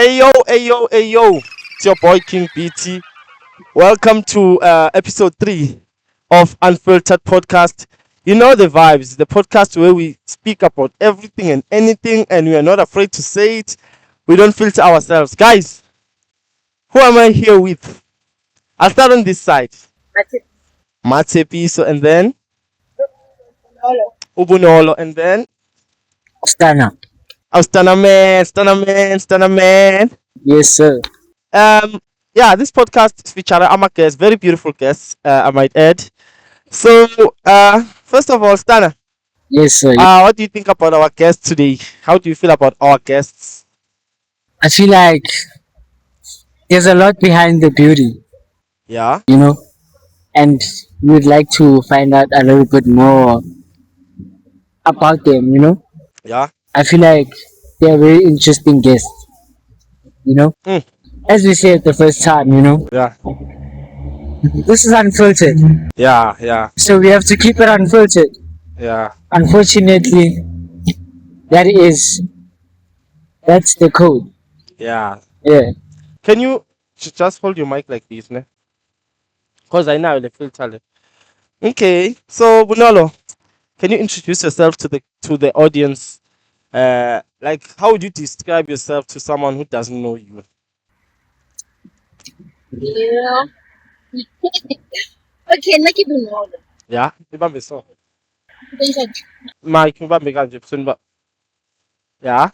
Hey yo. It's your boy King BT. Welcome to episode 3 of Unfiltered Podcast. You know the vibes, the podcast where we speak about everything and anything and we are not afraid to say it. We don't filter ourselves. Guys, who am I here with? I'll start on this side. Matsepi, so and then Ubunolo, and then Stana. Stana man. Yes, sir. This podcast is featuring our guests, very beautiful guests, I might add. So, first of all, Stana, Yes, sir. what do you think about our guests today? How do you feel about our guests? I feel like there's a lot behind the beauty, Yeah, and we'd like to find out a little bit more about them. yeah. I feel like they're very interesting guests. Mm, As we said the first time, yeah, this is unfiltered. yeah, So we have to keep it unfiltered. yeah. Unfortunately, that's the code. Yeah. Yeah. Can you just hold your mic like this, ne? Because I know the filter. Okay, so Bunolo, can you introduce yourself to the audience? Like, how would you describe yourself to someone who doesn't know you? Yeah. Okay, nakibunolo. Yeah, ibambe so. Attention. Mike, ibambe kanje busundi. Yeah.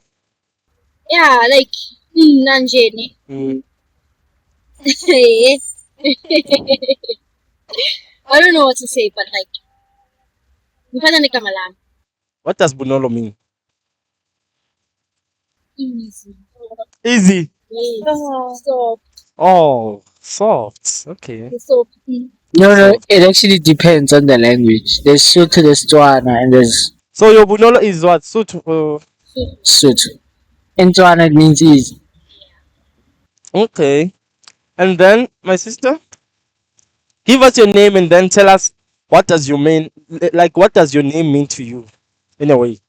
Yeah, like nanjeni. Mm. I don't know what to say, but like mfana ni kama lami. What does Bunolo mean? Easy. Easy. Yes. So Oh, soft. Okay. so No, it actually depends on the language. There's Sotho, there's Tswana, and there's So your Bunolo is what? Sotho. Sotho. In Tswana, it means easy. Okay. And then, my sister, give us your name and then tell us what does your name mean to you? In a way.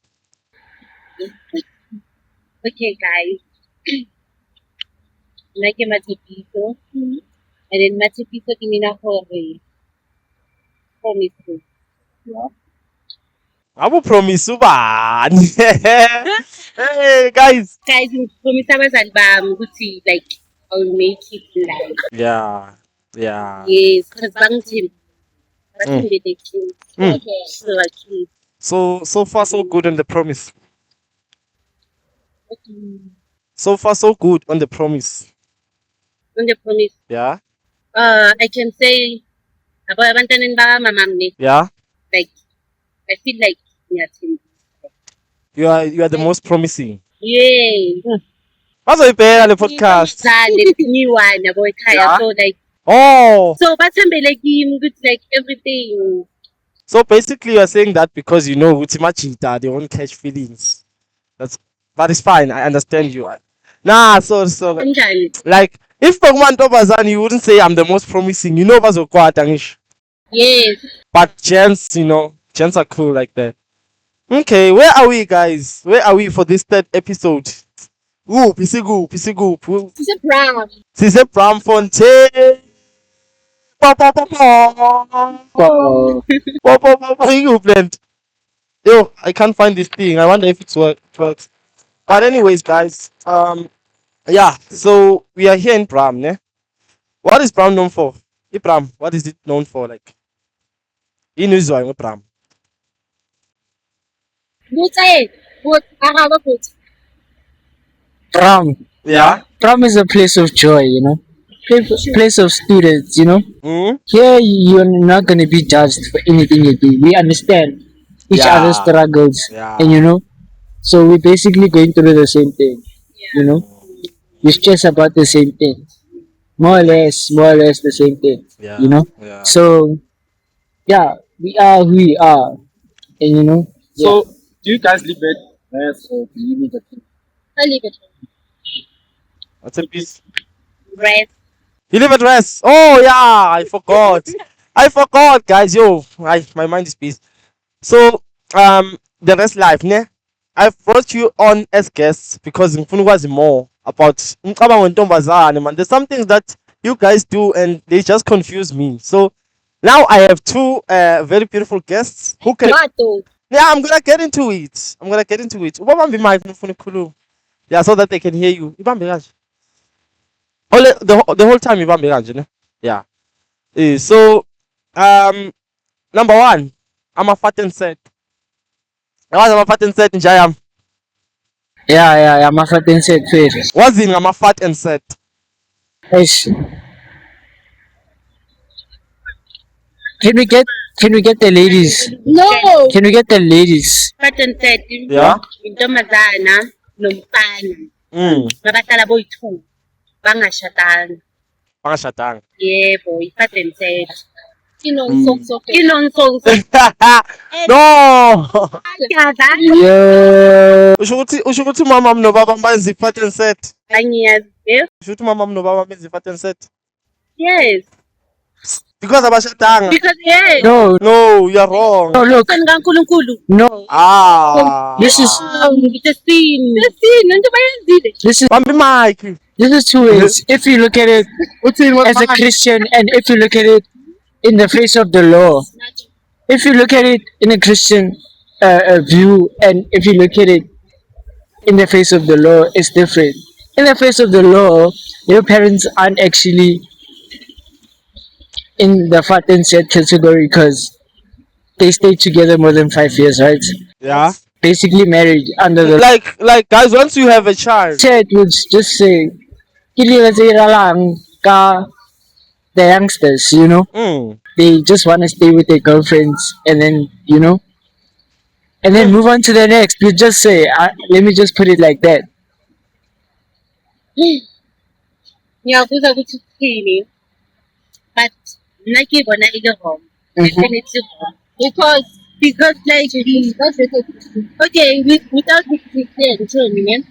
okay guys. Like matipito. And then matipito kinina hore. Promise me. Abu promise ubani. Hey guys. Guys, promise abazali bami ukuthi like I'll make it like Yeah. Yeah. yes, because bangithembi. Mm. Bathembe the kids. Mm. Okay. So like So far so good on the promise. okay. So far so good on the promise. On the promise. Yeah. I can say about abantwaneni bakamamami Yeah. like I feel like ngiyathemba. You are the most promising. Yay. Bazoyibheka le podcast. Ngizale ngiyiwani yabo ekhaya Yeah. so like Oh. so bathembele kimi ukuthi like everything. So basically, you are saying that because you know Utimachita, they won't catch feelings. But it's fine. I understand you. Nah, so Kanjani? like if Pokemon Tobazan, you wouldn't say I'm the most promising. You know, Bazokwata Tangish. Yes. But gents, gents are cool like that. Okay, where are we, guys? Where are we for this third episode? Ooh, Pisigu. She's a brown. Sise Bramfonte. Oh, You blend. Yo, I can't find this thing. I wonder if it works. But anyways, guys, yeah. So we are here in Bram, ne? What is Bram known for? Bram, what is it known for? Like, in Israel, Bram. Good say. Good. I have a good. Prom. Yeah. Prom is a place of joy. Place of students. Hmm. Here you're not gonna be judged for anything you do. We understand each Yeah. other's struggles, Yeah. and so we're basically going through the same thing. We stress about the same thing, more or less the same thing. Yeah. Yeah. So yeah, we are who we are, and So, do you guys live at West or do you live at I leave it. What's a piece? Rest. You live at West. Oh yeah, I forgot. I forgot, guys. Yo, my mind is peace. So the rest life, ne? I've brought you on as guests because ngifuna ukwazi more about umcabango wentombazane, man. There's some things that you guys do and they just confuse me. So now I have two very beautiful guests who can. What though? Yeah, I'm gonna get into it. Ubabambe mic ngifuna ukukhuluma. Yeah, so that they can hear you. Ibambe kanje. The whole time ibambe kanje, ne? Yeah. So number one, I'm a fat and set. I'm a fat and set njayam. Yeah, I'm a certain set first. What's in I'm a fat and set? Yes. Can we get the ladies? No. Can we get the ladies? Pattern said. Yeah. Intombazana nomfana Mm. babahlala boyi-2 bangashadanga. Pangashatanga. Yebo, i-pattern said. Mm. Inonsonso. No. Yeah. Usho ukuthi mama nobaba benza i-fat and set. Angiyazi. Usho ukuthi mama nobaba benza i-fat and set. Yes. Because abashadanga. Because yes. No, You are wrong. look. kaNkulunkulu. No. Ah. This is The scene. Nto bayenzile. Bambi mic. This is two ways. If you look at it as a Christian and if you look at it in the face of the law, if you look at it in a Christian view and if you look at it in the face of the law, it's different. In the face of the law, your parents aren't actually in the fat and set category because they stayed together more than 5 years, right? Yeah. Basically married under the Like guys, once you have a child. set would just say, "Kili tsira lang ka the youngsters, you know, Mm. they just want to stay with their girlfriends and then, and then move on to the next." You just say, let me just put it like that. Ngiyakuzwa ukuthi uthini. But mina ngibona ile wrong. Definitely wrong. Because like okay, without declaring children,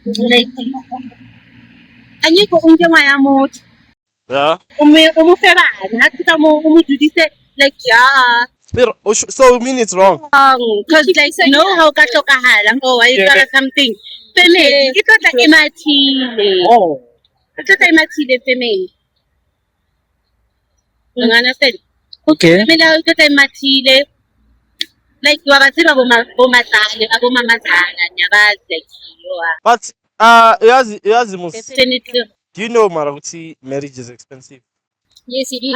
like anyiko umuntu engayamuthi. Yeah. Umufe bani ngathi umududise like yeah. So you mean it's wrong? Because like how ka hlokahala or why you got something. Family, ke tlotla e mathile. Oh. Ke tlotla e mathile family. You understand? Okay. Mina ke tlotla e mathile. Like wa ba tseba bomatale abomamazana nyabazi like you are. But yazi mus. Definitely. Do you know mara ukuthi marriage is expensive? Yes, it is.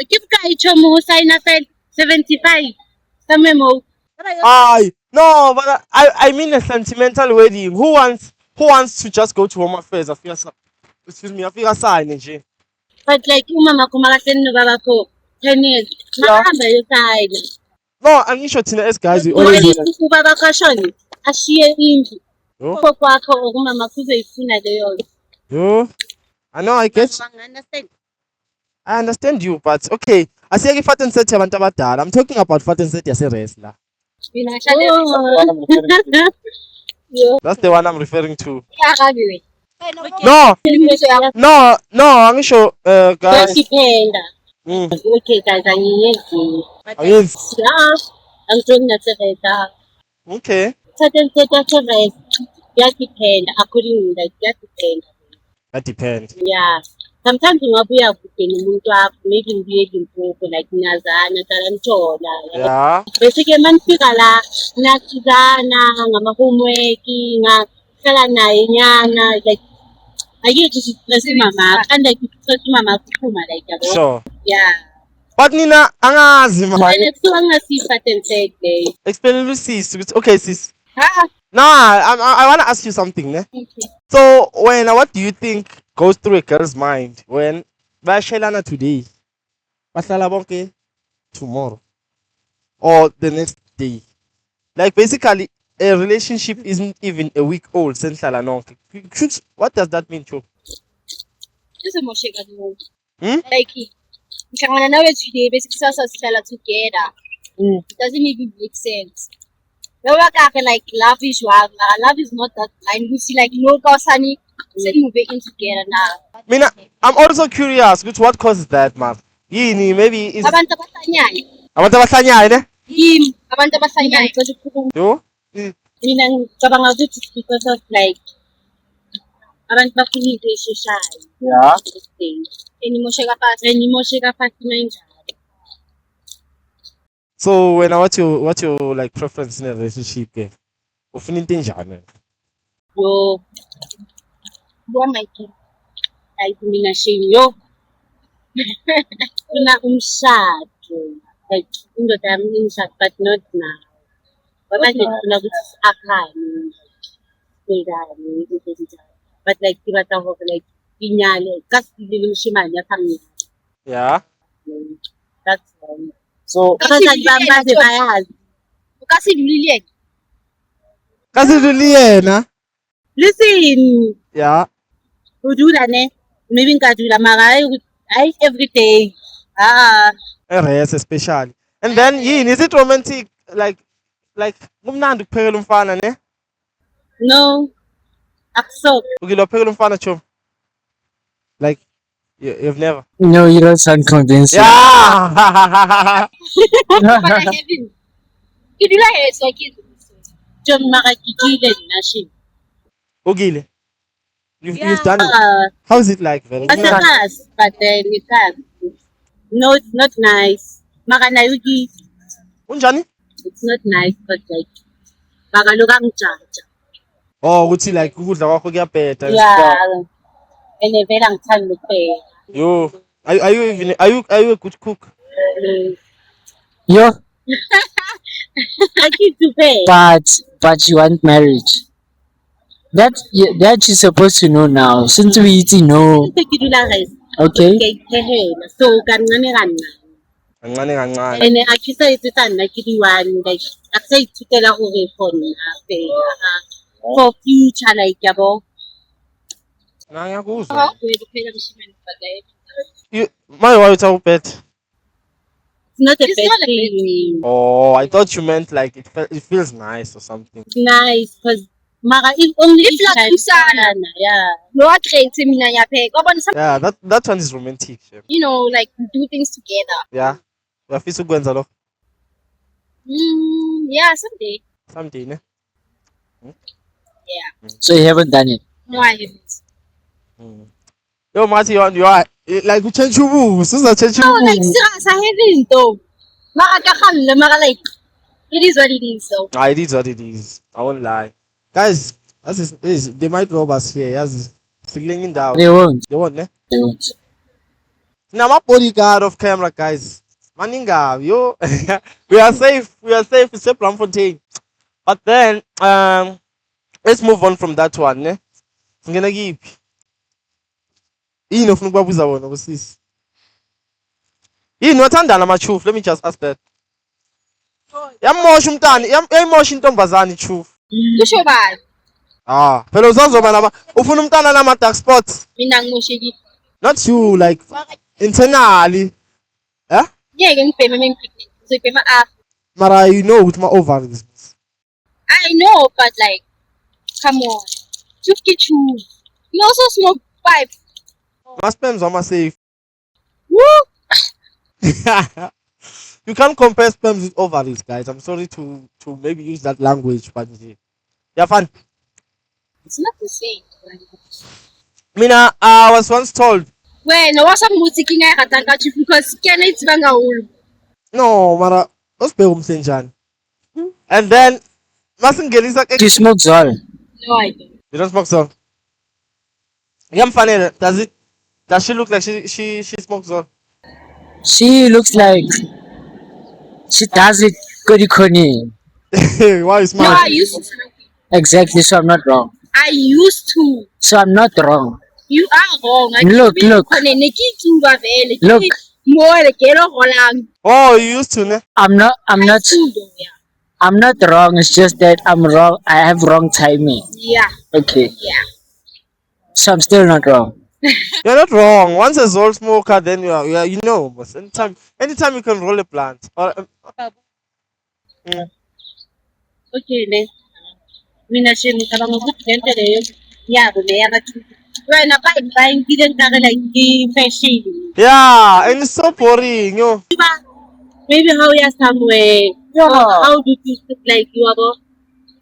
Keep ka mo sign up 75. Somewhere more. No, but I mean a sentimental wedding. Who wants to just go to home affairs? Excuse me, afika sign nje. But like umama kumakaseni nobaba ko 10 years. Mahamba yosayina. No, angisho thina as guys we always Ubaba kashoni ashiye indlu. Yo. Kokwakho okumama kuzoyifuna leyo. Yo. I know I get Understand? I understand you, but okay. Asiyeke fat and set yabantu abadala. I'm talking about fat and set yase wrestler. That's the one I'm referring to. No, angisho guys. Dependa. Mm. Okay, guys, angiyenzi. Angiyenzi. Yeah, angijoni nasebenza. Okay. Certain service yadependa according like yadependa. That depends. Yeah. Sometimes ungabuya kude nomuntu wakho maybe ngibuye Limpopo like Nazana Talantona. Yeah. Bese-ke manifika la nathizana ngama-homework ngahlala naye nyana like ayikho stress mama and like stress mama kuphuma like yabo. Sure. Yeah. But Nina, angazi man. And kuthiwa ngasiyi-pattern day. Explain to sis. Okay, sis. Ah. Nah, I want to ask you something, ne? Okay. So, what do you think goes through a girl's mind when bayashelana today, bahlala bonke tomorrow, or the next day? Like basically, a relationship isn't even a week old. Senhlala nonke. What does that mean, Cho? Izomosheka lo. Hmm? Like ngihlangana nawe today bese kusasa sihlala together. It doesn't even make sense. Lower like love is love. Love is not that blind. We see like no Sunny move in together now. Mina, I'm also curious with what causes that, man. Yini, maybe is Abantu abasanyane. abantu abahlanyane, ne? Abantu abasanyane Yo? Mina ngicabanga ukuthi it's because of like abantu bafuna into esheshayo. Yeah. And imosheka fast manje. So when what's your like preference in a relationship ke? Ufuna into enjani? Yo, what my kid? Like mina yo. Funa umshado. Like indoda yami umshado, but not now. But ngifuna ukuthi akhane. But like tiba ho like inyale ka sile mshimane yakhanye. Yeah. That's So abazali bami baze bayazi. Ukasidlulile. Kasidluli yena. Listen, Yeah. udula ne. Maybe ngikadula mara hayi every day. Rest especially. And then yini is it romantic like kumnandi ukuphekela umfana ne? No. Akso. Ukilophekela umfana chum. Like you've never. No, you don't sound convincing. Yeah. Kidula heso kidu. Jom mara kikile nashi. Ugile. You've done it. How is it like? Very But it can. No, it's not nice. Mara na yugi. Unjani? It's not nice, but like bakaluka ngijaja. Oh, ukuthi like ukudla kwakho kuyabheda. Yeah. And vela ngithanda ukupheka. Yo, are you a good cook? Yo, I keep to pay. but you want marriage. That you're supposed to know now. Since we eating no. Kidula guys. Okay. Ngiyithehela. So kancane Kancane. And akisa itsana kidiwani like akusayithutela gore khona phela. For future like yabo. Ngiyakuzwa. My wife is pet. It's not a bad thing. Oh, I thought you meant like it feels nice or something. It's nice because mara if only if like yeah. No create mina yapheka. Yeah, that one is romantic. Chef. You know, like do things together. Yeah. Uyafisa ukwenza lokho? Yeah, someday. Someday, ne? Yeah. So you haven't done it. No, I haven't. Yo, Marty, you are like you change your moves. No, like serious, I haven't though. Mara like it is what it is though. Ah, it is what it is. I won't lie. Guys, they might rob us here. Yes, slinging down. They won't. They won't, ne? They won't. Now my bodyguard of camera, guys. Maninga, yo, we are safe. It's a Bloemfontein. But then, let's move on from that one, ne? I'm gonna give. Let me just ask that. Kusho bani? Phela uzazoba nama ufuna umntana nama dark spots. Mina ngimoshekile. Not you, like internally. Eh? Ngeke ngibheme mengiphithi. Ngibhema Mara you know with my ovaries. I know, but like, come on. Chuki. You also smoke pipe. My sperms are safe. Woo! You can't compare sperms with ovaries, guys. I'm sorry to maybe use that language, but yeah, fun. It's not the same. Mina, I was once told. When I was a music in I because can it bang a No, Mara, what's Senjan? And then, mustn't get this. Do you smoke Zol? No, I don't. You don't smoke Zol? I'm funny. Does she look like she smokes Zol? She looks like she does it goody conny. Why is No, my? I used to. Exactly, so I'm not wrong. I used to. So I'm not wrong. You are wrong. Look. Look. More the kero holang. Oh, you used to, ne? I'm not wrong, it's just that I'm wrong. I have wrong timing. Yeah. Okay. Yeah. So I'm still not wrong. You're not wrong. Once a Zol smoker, then you know. But anytime you can roll a plant. Okay, ne. Mina shame kabang ngukudente leyo. Yabo leya bathu. Wena buying didn't like the fashion. Yeah, and it's so boring, yo. Maybe how you are somewhere. Yeah. How do you look like you are?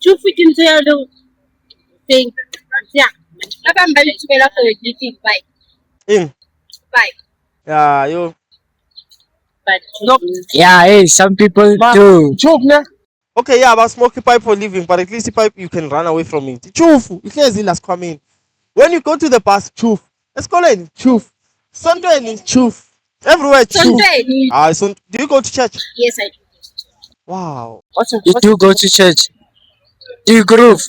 Two freaking little thing. Yeah. I'm ready to be like a little bike. In. Bike. Yeah, yo. But Yeah, hey, some people do. Okay, yeah, about smoking pipe for living, but at least the pipe you can run away from it. Chufu, ihlezi come in. When you go to the bus, chuf. Let's call it chuf. Sunday chuf. Everywhere chuf. Sunday. So do you go to church? Yes, I do. Wow. You do go to church. Do you groove?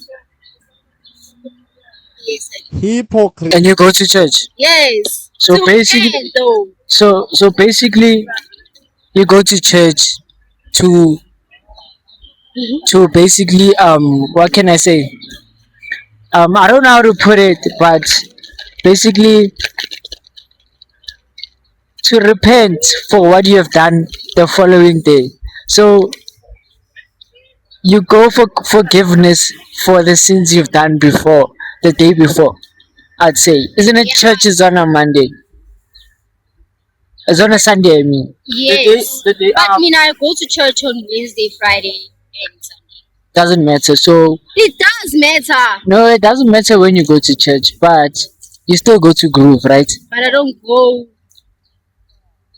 Yes, I do. Hypocrite. And you go to church. Yes. So To basically, end, though. so basically, you go to church to basically what can I say? I don't know how to put it, but basically to repent for what you have done the following day. So you go for forgiveness for the sins you've done before, the day before. I'd say, isn't it? Yeah. Church is on a Monday. It's on a Sunday. I mean, Yes. The day But I go to church on Wednesday, Friday, and Sunday. doesn't matter. So It does matter. no, it doesn't matter when you go to church, but you still go to groove, right? But I don't go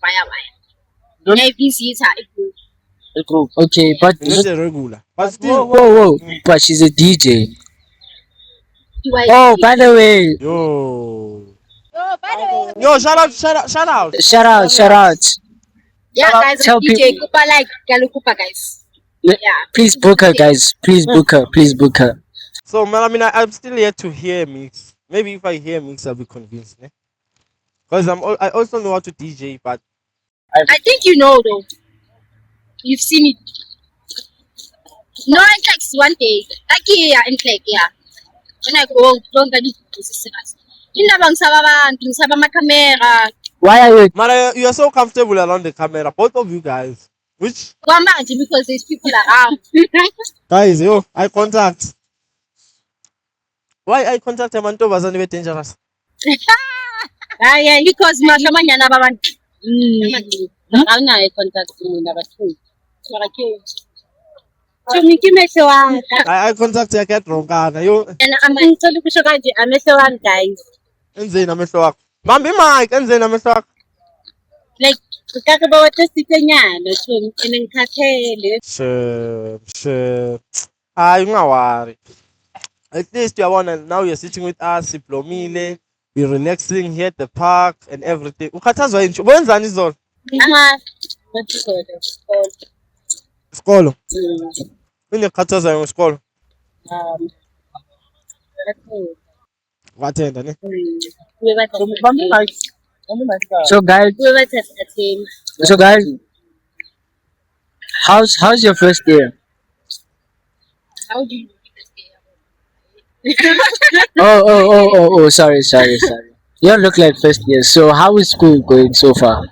via. Don't- I visit her. the group. Okay, but Not a regular. But still. whoa, but she's a DJ. Do I? Oh, by the way, Yo. Oh, by the way. Yo, shout out, shout out, shout out. shout out. Yeah, guys, Tell I'm DJ Kupa like Galukupa, guys. Le- Yeah. Please book her, guys. Please book her. Please book her. So, Melamina, I'm still yet to hear a mix. Maybe if I hear a mix, I'll be convinced. Because I also know how to DJ, but I think you know though. You've seen it. No, in like one day. Like yeah, in like yeah. When I go, don't get it. Inabang sababan, saba camera. Why are you? Mara, you are so comfortable around the camera, both of you guys. Which Because there's people around. guys, yo, eye contact. Why eye contact? Mantovazani very dangerous. Yeah, because mashamanyana baban. Awunayo contact mina bathu. Chumikimehlo wami. Eye contact yakhe wrong yo. And angitholi kusho kanje amehlo wami guys. Enzeni amehlo wakho? Bamba imic, enzeni amehlo wakho? Like ukake bawatesitenyana so ngikhathele. Sure. Hayi ungawari. At least you are now you're sitting with us, siplomile, we're relaxing here at the park and everything. Ukhathazwa yini? Wenzani izolo? Isikolo. Inekhathazayo ngesikolo. Wathenda ne? So guys, how's your first year? How do you Oh, sorry. You don't look like first year. So how is school going so far?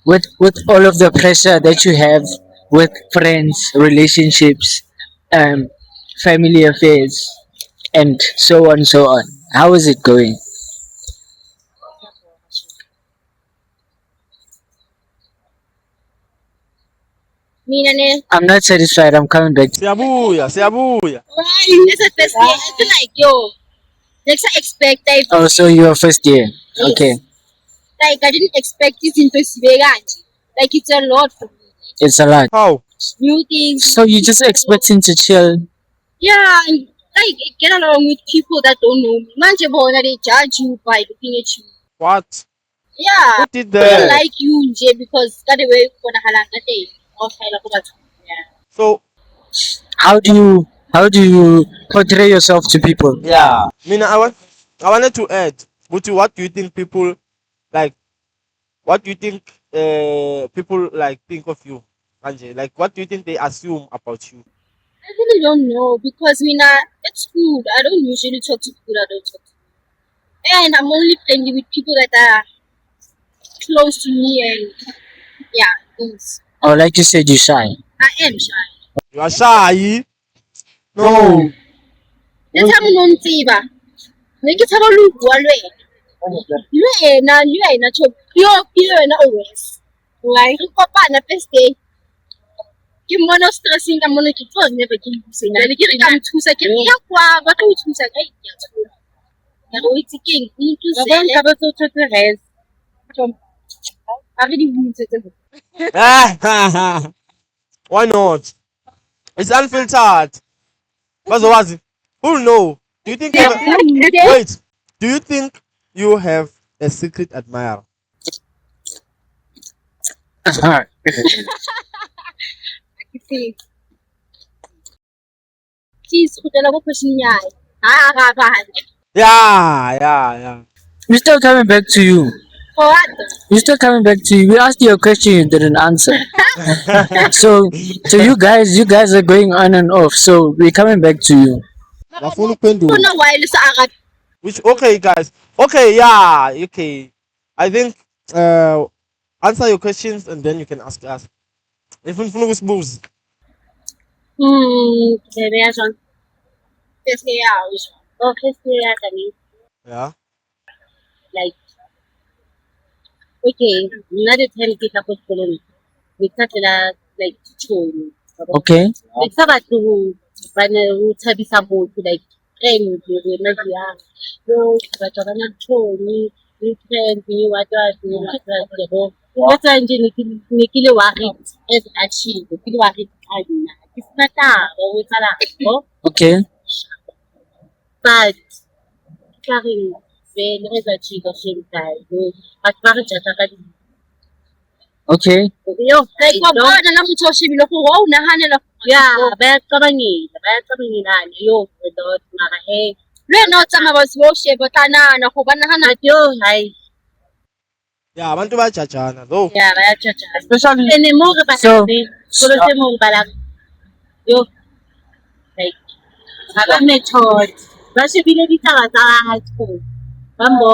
With all of the pressure that you have with friends, relationships, family affairs, and so on, so on. How is it going? Mina ne? I'm not satisfied. I'm coming back. Siyabuya. Why? It's a first year. I feel like yo. Next I expect I Oh, so you're first year. Okay, like I didn't expect this into Sibeganje. Like it's a lot for me. it's a lot. How? New things. So you're just expecting to chill. Yeah, and like get along with people that don't know me. Manje bona they judge you by looking at you. What? Yeah. Who did They don't that? like you nje because that way gonna halanga day. Yeah. So, How do you portray yourself to people? yeah. Mina, I wanted to add. Buti, what do you think people like? What do you think people like think of you, Anje? Like, what do you think they assume about you? I really don't know because Mina, it's good. I don't usually talk to people I don't talk to. And I'm only friendly with people that are close to me and yeah, things. Or like you said, you're shy. I am shy. You are shy. No. Let's have no ntiba. Ngithi thaba lugwa lwena cho yo na always. Like kopana first day. ke mmona o stressing ka mona ke tlo never ke ipuseng le ke re ka mthusa ke ya kwa ba tlo thusa ka ya tshola ya go itse keng o ntuse ka ba tso tshotse rest. a re di butse tse Why not? It's unfiltered. Bazowazi, who'll know? Do you think wait? Do you think you have a secret admirer? Please khutela go question yae ha ga ba Yeah. We're still coming back to you. for what We're still coming back to you. We asked you a question you didn't answer. So you guys are going on and off. So we're coming back to you. Bafuna ukuphendula. no why le sa aga Which okay, guys. Okay, yeah, okay. I think answer your questions and then you can ask us. If you want to booze. bebe ya jang qu'est-ce qu'il y a oh qu'est-ce qu'il y a tani Yeah. like okay nna de time ke tla ko sekolong ke tla like tshoni Okay. ke sa batho bana o tshabisa motho like friend le na dia yo batho bana tshoni le friend ni watu wa go what's nje ne ke le worried as actually ke le worried ka nna ke sna taba o tsala go Okay. but carrying vele ezachiga same time but ba re tjata ka Okay. yo like wa bona la motho o shebile go o nahanela ya ba cabangela yo dot mara he le no tsama ba se o shebe tanana go ba nahana yo hai Yeah, abantu bayajajana though. ya ba ya tjata Especially ene mo re ba So- solo se mo ba la yo like ba method ba shebile ditaba tsa school ba mo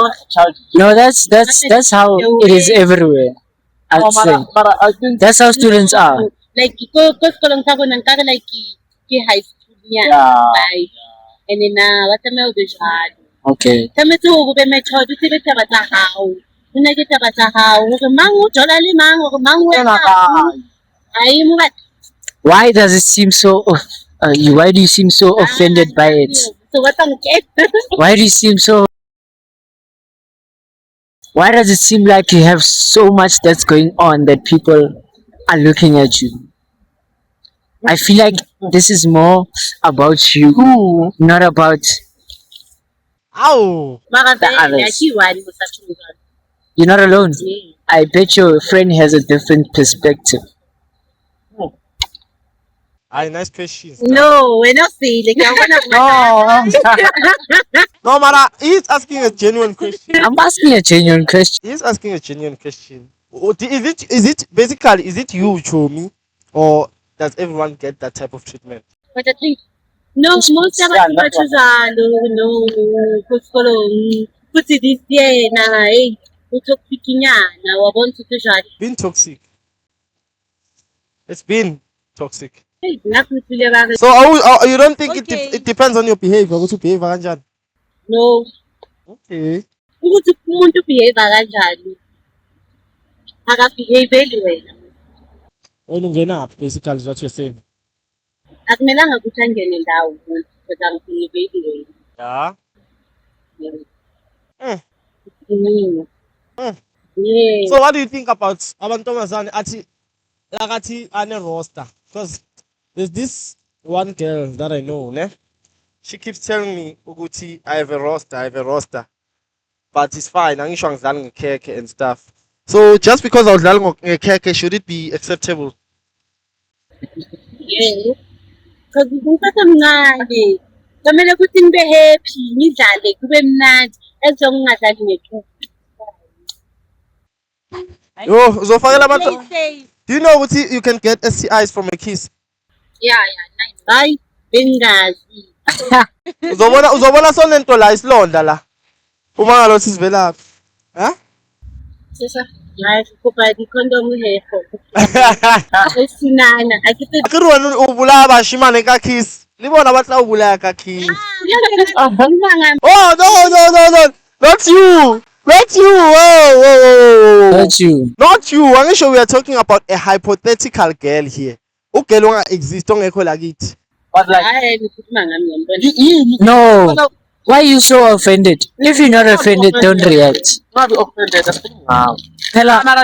no, that's how it is everywhere. I'd say I think that's how students are. like ko sekolong sa rona nka re like ke high school ya like ene na wa tsamaya o be jalo Okay. tlametse o be method o tsebe taba tsa hao o ne ke taba tsa hao hore mang o jola le mang hore mang o etsa ai mo ba Why does it seem so? Why do you seem so offended by it? so what am ke Why do you seem so? Why does it seem like you have so much that's going on that people are looking at you? I feel like this is more about you, not about Ow! mara The vele others. aki wani mo sa tshwana you're not alone. I bet your friend has a different perspective. Aye, nice questions. no we no sile ke bona No matter, he's asking a genuine question. I'm asking a genuine question. He's asking a genuine question. Is it basically is it you, Chomi, or does everyone get that type of treatment? but I think no most of us ba tshalo no ko sekolong futhi this year na hey o toxikinyana wa bona tse jalo Been toxic. It's been toxic. hey nna ke tsile ba re So you don't think it depends on your behavior? What you behave kanjani? no Okay. ukuthi umuntu behave kanjani akabehave wena Ungena up basically is what you're saying. akumelanga ukuthi angene ndawo kodwa ngibehave wena Yeah. Mm. yeah So what do you think about abantomazane athi ane roster? Because there's this one girl that I know, ne? She keeps telling me ukuthi I have a roster. But it's fine. Angisho ngidlala ngekhekhe and stuff. So just because I was dlala ngekhekhe, should it be acceptable? yeah because ngiphatha mncane kumele ukuthi nibe happy nidlale kube mnandi ezonke ungadlali ngethuba Yo, uzofakela abantu. Do you know ukuthi you can get STIs from a kiss? yeah nice hayi bengazi Uzobona sonento la isilonda la. Uma ngalo sizivelaphi. Huh? sesa hayi kuba di condom hefo esinana akithi Akere wena o bolaya bashimane ka kiss. Le bona ba tla o bolaya ka kiss. nganga Oh no. Not you. Whoa. Not you. Not you. Angisho we are talking about a hypothetical girl here. ugirl onga-exist ongekho lakithi. But like, Hayi ngikhuluma ngami ngempela. No. Why you so offended? If you're not offended, don't react. not be offended. That's the thing now.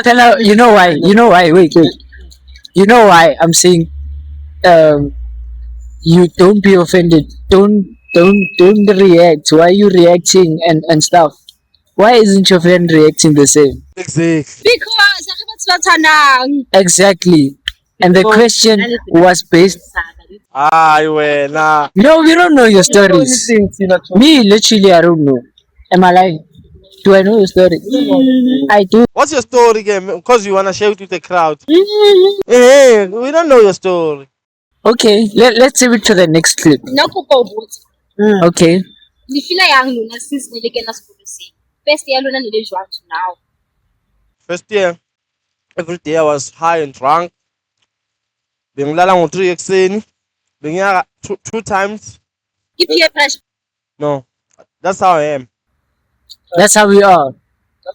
Pella, you know why? You know why? Wait. You know why I'm saying, you don't be offended. Don't react. Why are you reacting and stuff? Why isn't your friend reacting the same? Exactly. Because akhe bathi bathandana. Exactly. And the question was based. Hayi wena. No, we don't know your stories. Me, literally, I don't know. Am I lying? Do I know your story? I do. What's your story again? Because you wanna share it with the crowd. Hey, we don't know your story. Okay, let's save it to the next clip. Nakupa ukuthi. Okay. Nifila yang lona since nileke na school se. First year lona nile jwang to now. First year, every day I was high and drunk. Bengilala ngo-3 ekuseni. Bengiya two times. Keep peer pressure. No, that's how I am. That's how we are.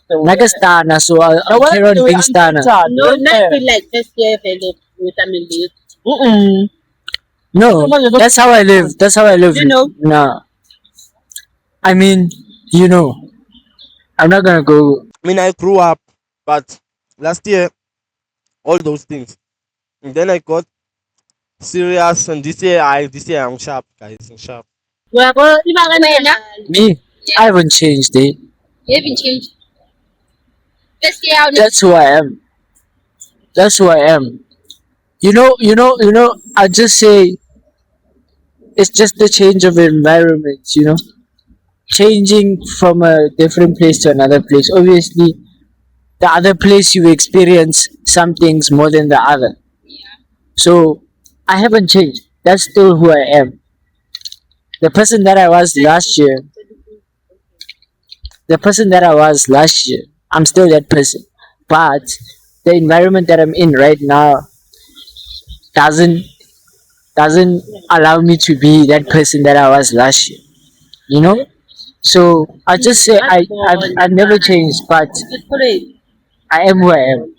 Like a stana, so I'll carry on being stana. No, not feel like first year vele with family. No, that's how I live. That's how I live. You know. Nah. I mean, you know. I'm not gonna go. I mean, I grew up, but last year, all those things. And then I got serious, and this year I'm sharp, guys. I'm sharp. Uyabo ibanga wena. Me, I haven't changed, eh? You haven't changed. First year out. That's who I am. That's who I am. You know, I just say it's just the change of environment, you know. Changing from a different place to another place. Obviously, the other place you experience some things more than the other. So I haven't changed. That's still who I am. The person that I was last year, I'm still that person. But the environment that I'm in right now doesn't allow me to be that person that I was last year. You know? So I just say I've never changed, but I am who I am.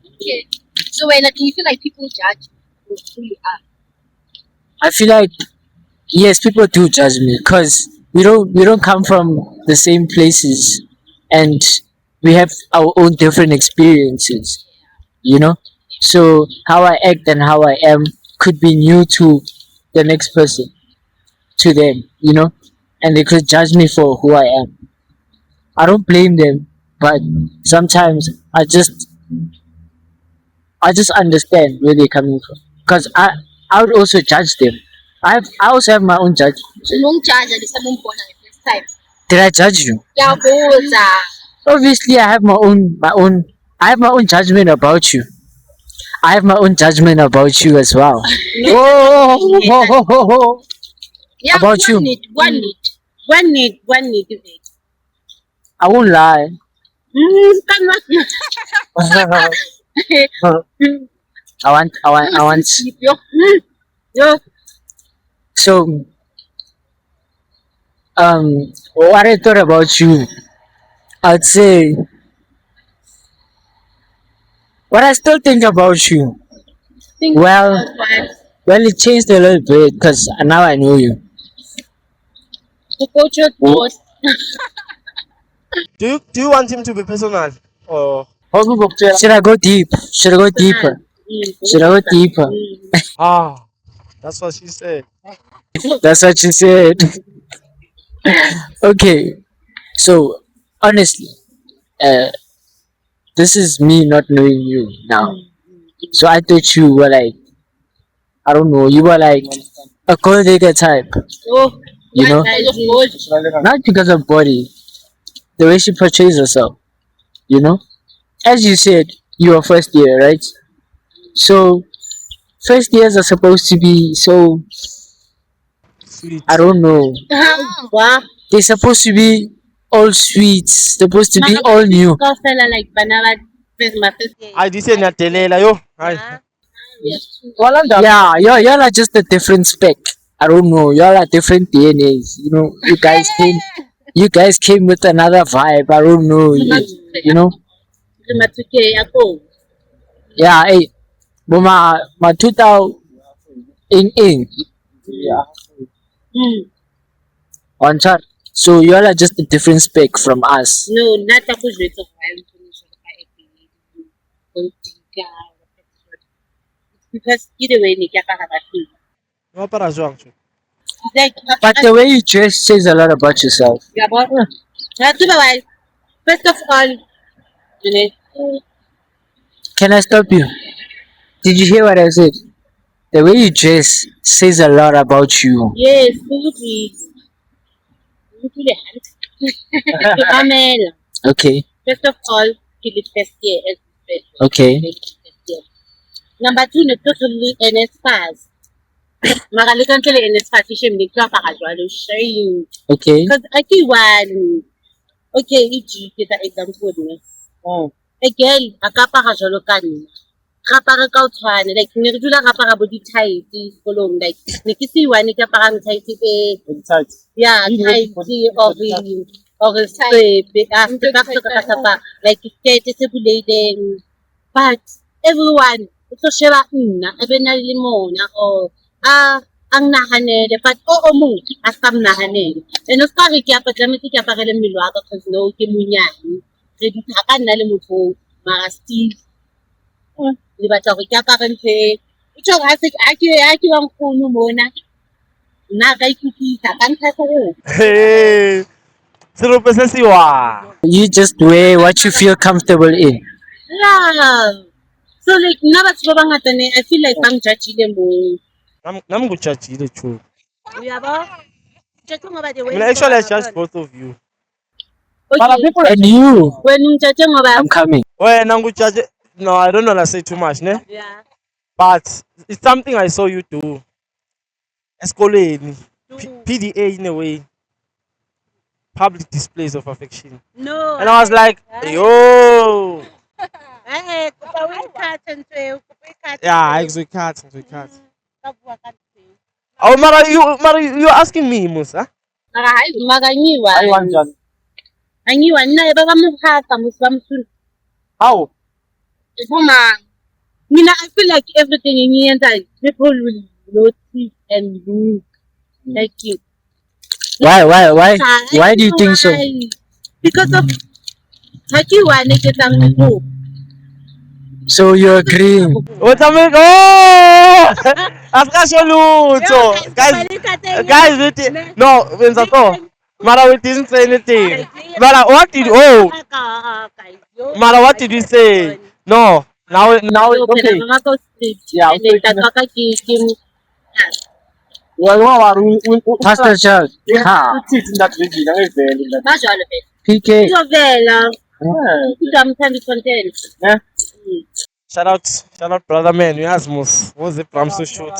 Okay. So when do you feel like people judge you for who you are? I feel like yes, people do judge me because we don't come from the same places, and we have our own different experiences. You know, so how I act and how I am could be new to the next person, to them. You know, and they could judge me for who I am. I don't blame them, but sometimes I just understand where they're coming from because I would also judge them. I also have my own judgment. So no judge at the same point at the first time. Did I judge you? Yabuza. Obviously, I have my own judgment about you. I have my own judgment about you as well. Oh, Yeah, About you. One need. I won't lie. I want. Yo. So, what I thought about you, I'd say, what I still think about you. Well, it changed a little bit because now I know you. Do you want him to be personal? Or Should I go deep? Should I go deeper? Should I go deeper? that's what she said. That's what she said. Okay, so honestly, this is me not knowing you now. So I thought you were like, I don't know, you were like a gold digger type, you know, not because of body, the way she portrays herself, you know. As you said, you are first year, right? So first years are supposed to be so, Sweet. I don't know, they're supposed to be all sweet, supposed to be all new. Like banana I did say Natelela, yo. Hi. Yeah, y'all are just a different spec. I don't know, y'all are different DNAs. You know, you guys came with another vibe. I don't know, you know. Yeah, hey, ma 2000 in Yeah. on chart. So you all are just a different spec from us. No, not a good rate of because either way, ni kaya kakabati. No apara jwang tjo? Like, But the way you dress says a lot about yourself. yeah, but first of all, you know, Can I stop you? Did you hear what I said? The way you dress says a lot about you. yes, Lutuli hand. Amela. Okay. First of all, kill it first year as Okay. Number two, ne totally NSFAS. Magalika ntle le NSFAS, ishem ne tla para jwalo shame. Okay. Because I think one, okay, iji kita example ne. A girl, a ka para jwalo ka nna. Ga apara ka o tshwane, like ne re dula ga apara bo di-tight sekolong, like ne ke se one ke apara tight Inside. yeah, tight or sepe, like skirt se bulehileng. But everyone, o tlo sheba nna, e be na le mona or ang nahanele, but o mong a sa mnahanele. And o ska re ke tlametse ke aparele mmele wa ka because no ke monyane. Re di ga ka nna le motho mara still le batla gore ke apare ntho e tšho a ke wa nkgono mona nna ka ikutlwisa ka ntlha gore Hey, serope se se wa. You just wear what you feel comfortable in. yeah. So like nna batho ba bangata ne I feel like ba njudgile moo. Nami ngikujudgile tjo. Uyabo? Judge ngoba the way Mina actually I judge both of you. okay. And you, Wena ungijudge ngoba I'm coming. Wena ngikujudge. No, I don't wanna say too much, ne? yeah. But it's something I saw you do. Esikoleni. PDA in a way. Public displays of affection. No. And I was like, yo. Kuba uyithathe nje, kuba uyithathe. Yeah, ngizokuthatha. Kabuwa ka nje. Oh, you're asking me, Musa. Mara hayi makanyiwa. Ayi kanjani? Anyiwa naye bakamhasa musibamsula. How? Uma mina I feel like everything engiyenza people will notice and look like you. Why do you think so? Because of hakiwa neketang mo. So you're agreeing. What's happening? Oh! Askasho lutho. Guys, no, Benzato. Mara, we didn't say anything. Mara, what did you say? No. Now, okay. Yeah, Pastor Charles. Ha. Uthini that video ngevele that. Majwalo vele. PK. Izovela. Udamthanda content. Yeah. Shout out, brother man. You ask Mus. What's the plan to shoot?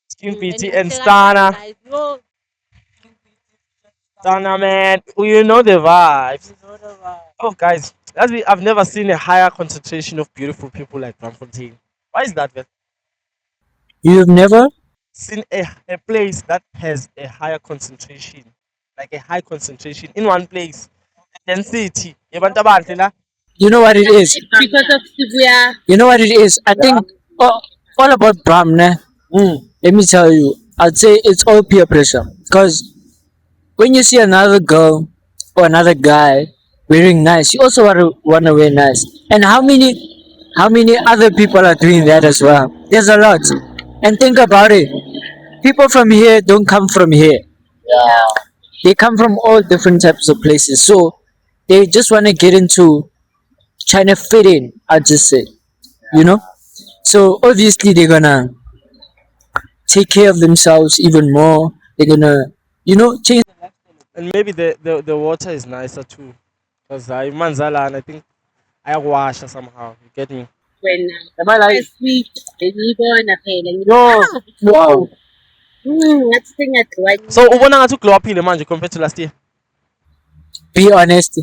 Skin PT and Stana. Stana, man. You know the vibes. Oh, guys. I've never seen a higher concentration of beautiful people like Bramfontein. Why is that, man? You've never? Seen a place that has a higher concentration, like a high concentration in one place. Density. Yabantu abantu la. You know what it is? Because of Shibuya. You know what it is? I think all about Bram, ne? Let me tell you, I'd say it's all peer pressure. Because when you see another girl or another guy wearing nice, you also wanna wear nice. And how many other people are doing that as well? There's a lot. And think about it. People from here don't come from here. Yeah. They come from all different types of places. So they just wanna get into trying to fit in, I'd just say. You know? So obviously they're gonna take care of themselves even more. They're gonna, change. And maybe the water is nicer too. Because I manzala and I think I wash somehow. You get me? When Am I like? sweet, nilibo na phela. No. Wow. That's the thing at right. So ubona ngathi glow up manje compared to last year. Be honest.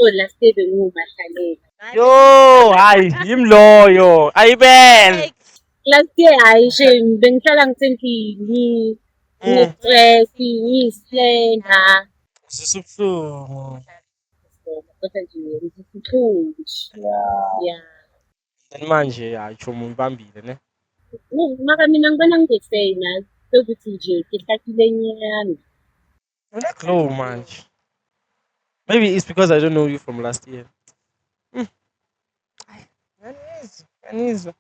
Oh, last day bengumahlalela. Yo, hayi yimloyo. Ayibel. Last year hayi shame bengihlala ngisendlini. Ngistress, ngiyislenda. Sisubuhlungu. Kodwa nje ngisikhunji. Yeah. Yeah. Then manje yatsho uyibambile ne. Maka mina ngibona ngingefeyina sokuthi nje ngihlakile nyana. No manje. Maybe it's because I don't know you from last year. Nganizwa.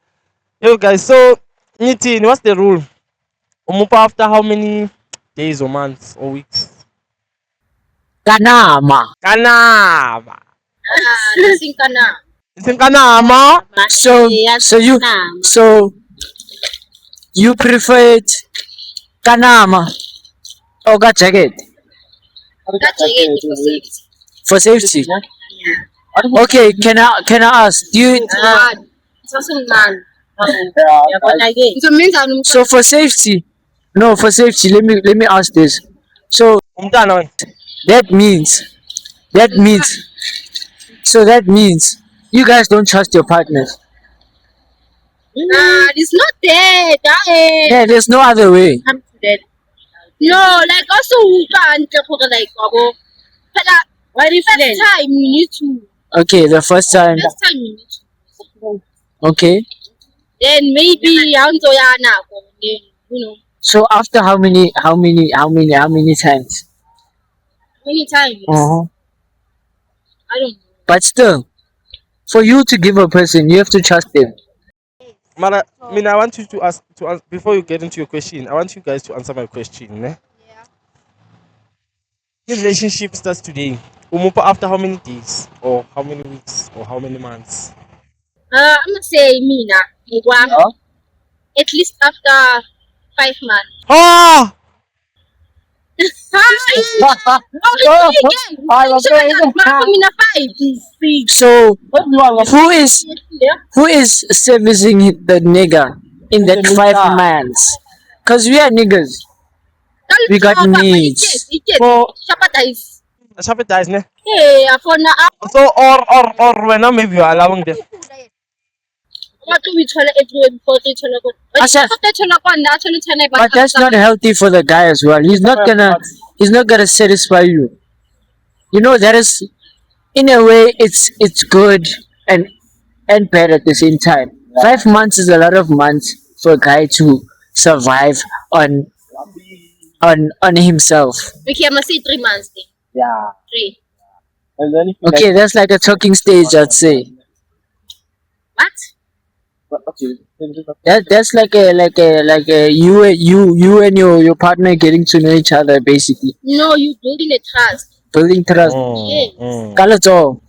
Yo guys, so Nitini, what's the rule? Umupa after how many days or months or weeks? Kanama. Kanaba. Nasinka na. Kanama. So you prefer it Kanama or jacket for safety? Okay, can I ask? Do you So means I'm so for safety? No, for safety. Let me ask this. So Umntana wena. that means you guys don't trust your partners. it's not that. Yeah, there's no other way. Come to that. No, like also can't like what if first time you need to Okay, the first time. first time you need to Okay. then maybe you know So after how many times? many times Uh-huh. I don't know. But still, for you to give a person, you have to trust them. Mara, I want you to ask before you get into your question. I want you guys to answer my question. Ne? Yeah. The relationship starts today. Umupa after how many days or how many weeks or how many months? I'm gonna say me now. At least after 5 months. Ah! So who is servicing the nigger in that 5 months? Cause we are niggas. We got needs. Sympathize, ne? Hey, for now, So or when maybe you are allowing them. what do we tell everywhere before they tell us? But that's not healthy for the guy as well. He's not gonna satisfy you. You know that is, in a way, it's good and bad at the same time. 5 months is a lot of months for a guy to survive on himself. Okay, I'm gonna say 3 months then. Yeah. 3. And then Okay, that's like a talking stage, I'd say. What? That's like a you and your partner getting to know each other, basically No, you building a trust. building trust. Mm. Kalato.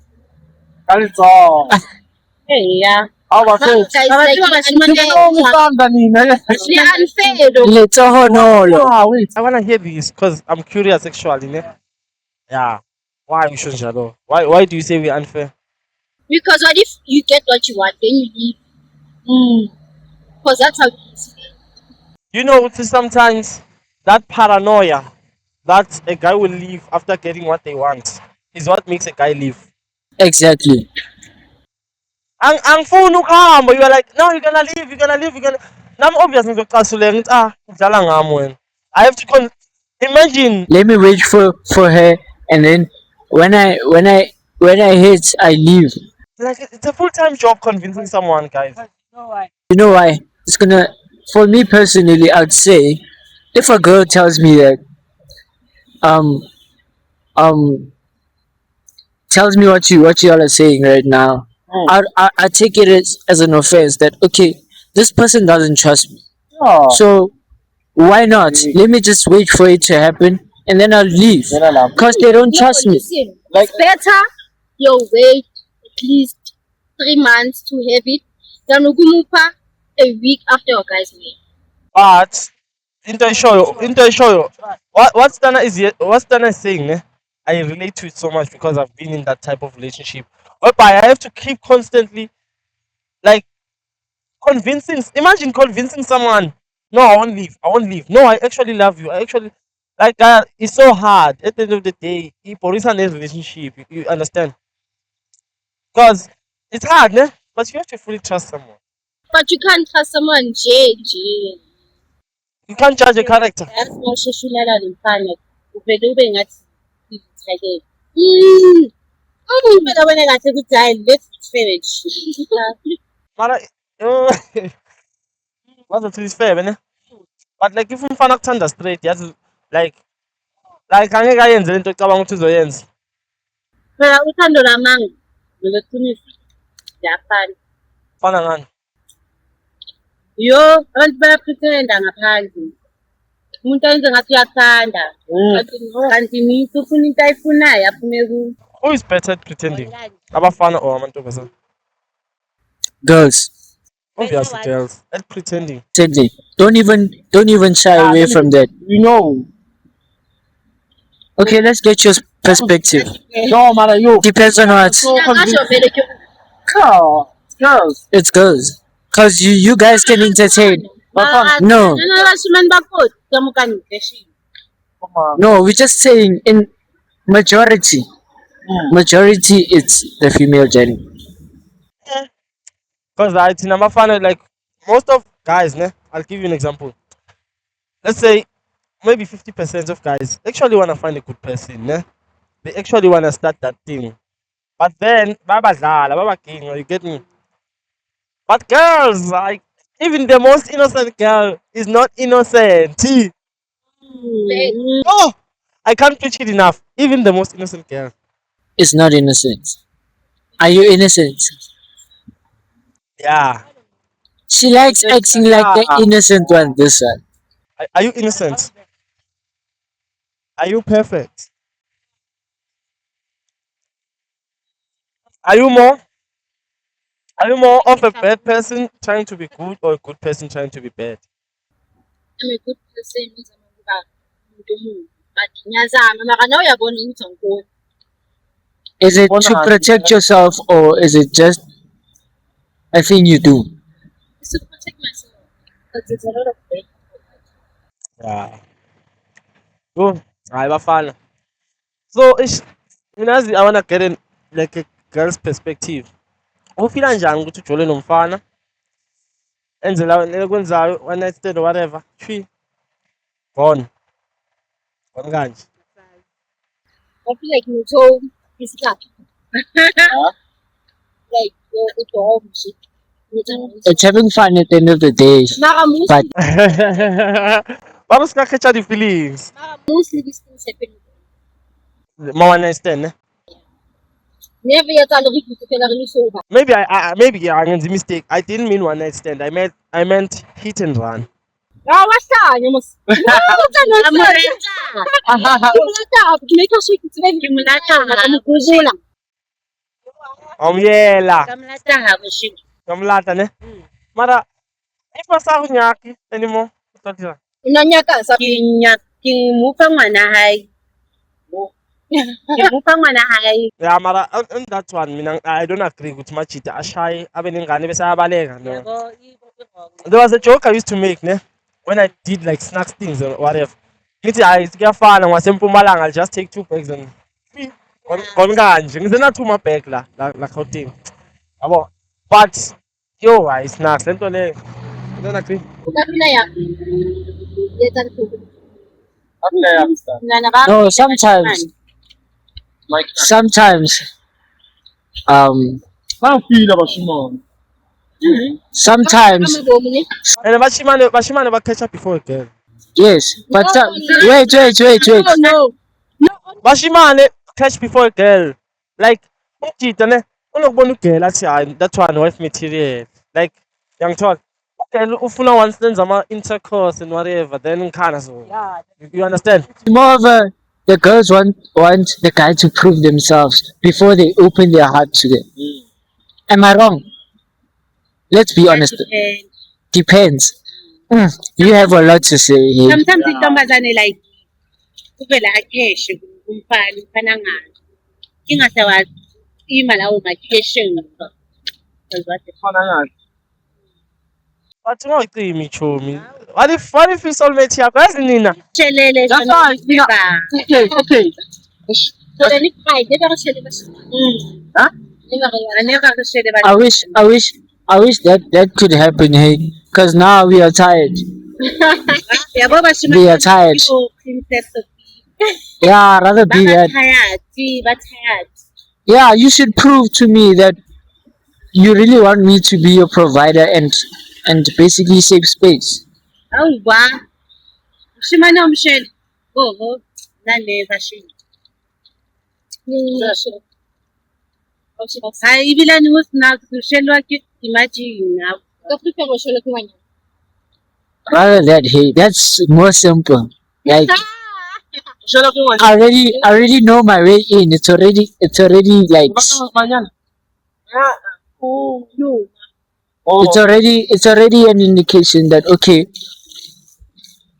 Hey, yeah. How about Guys, it? like, unfair though. Letsohonolo. I wanna hear this because I'm curious actually, ne? Yeah. Why you should shadow? Why do you say we're unfair? Because what if you get what you want, then you leave? Because that's how it is. You know, sometimes that paranoia that a guy will leave after getting what they want is what makes a guy leave. Exactly. Ang phone ukuhamba, you are like, no, you're gonna leave, you're gonna. Now obviously ngizocasulela ngithi udlala ngami wena. I have to imagine. Let me wait for her, and then when I hit, I leave. Like it's a full-time job convincing someone, guys. You know why? It's gonna. For me personally, I'd say, if a girl tells me that, um, tells me what you all are saying right now, I take it as an offense that okay, this person doesn't trust me. So why not? Let me just wait for it to happen and then I'll leave. Because they don't trust me. Listen, it's better you wait at least 3 months to have it than ukumupa a week after your guys meet. But into show you. What's Dana is saying, ne? I relate to it so much because I've been in that type of relationship. Whereby I have to keep constantly like convincing. Imagine convincing someone. No, I won't leave. I won't leave. No, I actually love you. I actually like that. It's so hard at the end of the day. It's a relationship. You understand? Because it's hard, ne? But you have to fully trust someone. But you can't trust someone, J. You can't judge a character. That's not shishulala limfana. Uvele ube ngathi ngithake. Phela wena ngathi ukuthi hayi let's finish. Mara, oh, wazothi isifebe ne. But like if umfana akuthanda straight, yazi like angeke ayenze lento ecabanga ukuthi uzoyenza. Phela uthando lamanga ngeqiniso liyafana. Fana ngani? Yo, abantu bayapretenda ngaphandle. Umuntu ayenze ngathi uyathanda. Kanti nithi ufuna into ayifunayo aphume kuyo. Who is better at pretending? Abafana or amantombazana? Girls, Obviously girls. At pretending. Teddy, don't even shy away from that. You know. Okay, let's get your perspective. No, man, you. Depends on what. Ngasho vele ke Girls. It's girls. Cause you guys can entertain. No. Nabashimani bakho yamukani ngeshini. Come on. No, we're just saying in majority. Majority it's the female gender. Because it's in abafana like most of guys, ne? I'll give you an example. Let's say maybe 50% of guys actually wanna find a good person, ne? They actually wanna start that thing. But then baba king, you get me? But girls, like even the most innocent girl is not innocent. See? Oh, I can't preach it enough. Even the most innocent girl. It's not innocent. Are you innocent? Yeah. She likes acting like the innocent one, this one. Are you innocent? Are you perfect? Are you more? Are you more of a bad person trying to be good or a good person trying to be bad? I'm a good person ngizama ukuba umuntu omubi. But ngiyazama mara nawe uyabona ukuthi angikoni. Is it to protect yourself or is it just a thing you do? It's to protect myself. Because there's a lot of pain. Yeah. Oh, hayi bafana. So I wanna get in like a girl's perspective. Ufila njani ukuthi ujole nomfana? Enze la kwenzayo one night stand or whatever. Chwi. Gone. Gone kanje. I feel like ngitho isikhathi. Like udomo shit. It's having fun at the end of the day. Mara most But Why must I catch the feelings? mostly these things happen. My one night stand, ne? Never yet I look to feel really sober. Maybe maybe I made the mistake. I didn't mean one night stand. I meant hit and run. Ah, wasanya mos. Kimulata, kimeka shiki tsebe kimulata nakamgugula. Yela. Kamulata habushiki. Kamlata, ne? Mara, if I saw nyaki anymore. Unanyaka sa kimufa ngwana hai. Kimufa ngwana hai. Yeah, Mara, on that one, I don't agree with Machita. Ashai, Abeningani, Besabalega. No. There was a joke I used to make, ne? When I did like snacks things or whatever. It's get fun and was simple malang, I'll just take 2 bags and on ganj. It's not too much bag like how thing. But yo, I snacks. I don't agree. Kapila ya. Yetan ko. I understand. no, sometimes, How feel about Shimon? sometimes, And Bashimane never catch up before a girl. yes. But wait. No. Bashimane catch before a girl. Like, Machita, ne? Unokubona ugirl athi hayi that one wife material. Like, young talk. Okay, ufuna once then zama intercourse and whatever, then kinda so. You understand? More of the girls want the guy to prove themselves before they open their heart to them. Am I wrong? Let's be honest. Depends. You have a lot to say here. Sometimes intombazane like kuvela akheshe umfana ngani. Ingasawazi imali awu makheshe ngikho. But no icimi chomi. What if isoulmate yakho yazi nina? Shelele That's why okay. So then if I never shele bashimane. Huh? Never shele bashimane. I wish that could happen, hey. Cause now we are tired. Yabo bashimane. We are tired. Princess of Yeah, I'd rather be that. tired. Yeah, you should prove to me that you really want me to be your provider and basically save space. Awuba. Ushimane umshele. Oh, naleva shini. Ngisho. Hayi ibilani usinazo ushele wakhe imagine ngawo. Kafuthi ngoshele kwanya. Rather that, hey, that's more simple. Like I already know my way in. It's already like Oh, no. it's already an indication that okay,